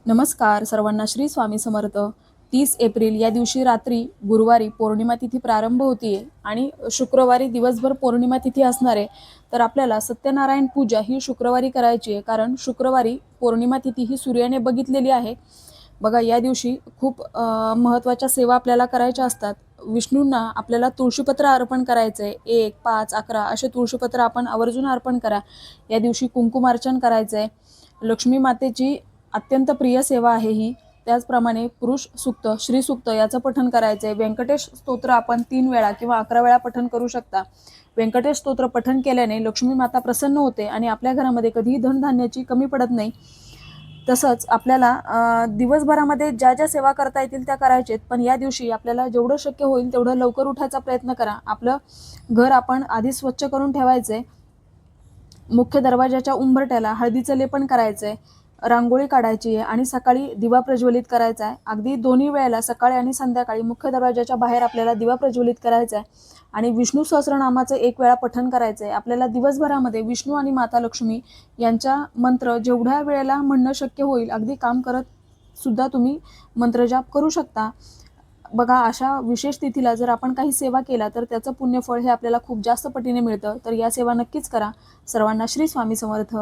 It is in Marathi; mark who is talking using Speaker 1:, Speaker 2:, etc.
Speaker 1: नमस्कार सर्वांना. श्री स्वामी समर्थ. 30 एप्रिल या दिवशी रात्री गुरुवारी पौर्णिमा तिथी प्रारंभ होतीये आणि शुक्रवारी दिवसभर पौर्णिमा तिथी असणार आहे. तर आपल्याला सत्यनारायण पूजा ही शुक्रवारी करायची आहे, कारण शुक्रवारी पौर्णिमा तिथी ही सूर्याने बघितलेली आहे. बघा, या दिवशी खूप महत्त्वाच्या सेवा आपल्याला करायच्या असतात. विष्णूंना आपल्याला तुळशीपत्र अर्पण करायचं आहे. 1, 5, 11 असे तुळशीपत्र आपण आवर्जून अर्पण करा. या दिवशी कुंकुमार्चन करायचं आहे. लक्ष्मी मातेची अत्यंत प्रिय सेवा आहे ही. त्याचप्रमाणे पुरुष सूक्त, श्री सूक्त याचं पठण करायचं आहे. व्यंकटेश स्तोत्र आपण 3 वेळा किंवा 11 वेळा पठण करू शकता. व्यंकटेश स्तोत्र पठण केल्याने लक्ष्मी माता प्रसन्न होते आणि आपल्या घरामध्ये कधीही धनधान्याची कमी पडत नाही. तसंच आपल्याला दिवसभरामध्ये ज्या ज्या सेवा करता येतील त्या करायच्या आहेत, पण या दिवशी आपल्याला जेवढं शक्य होईल तेवढं लवकर उठायचा प्रयत्न करा. आपलं घर आपण आधी स्वच्छ करून ठेवायचंय. मुख्य दरवाजाच्या उंबरठ्याला हळदीचं लेपन करायचंय, रांगोळी काढायची आहे आणि सकाळी दिवा प्रज्वलित करायचा आहे. अगदी दोन्ही वेळेला, सकाळी आणि संध्याकाळी, मुख्य दरवाजाच्या बाहेर आपल्याला दिवा प्रज्वलित करायचा आहे आणि विष्णू सहस्रनामाचं 1 वेळा पठण करायचं आहे. आपल्याला दिवसभरामध्ये विष्णू आणि माता लक्ष्मी यांचा मंत्र जेवढ्या वेळेला म्हणणं शक्य होईल, अगदी काम करत सुद्धा तुम्ही मंत्रजाप करू शकता. बघा, अशा विशेष तिथीला जर आपण काही सेवा केला तर त्याचं पुण्यफळ हे आपल्याला खूप जास्त पटीने मिळतं. तर या सेवा नक्कीच करा. सर्वांना श्री स्वामी समर्थ.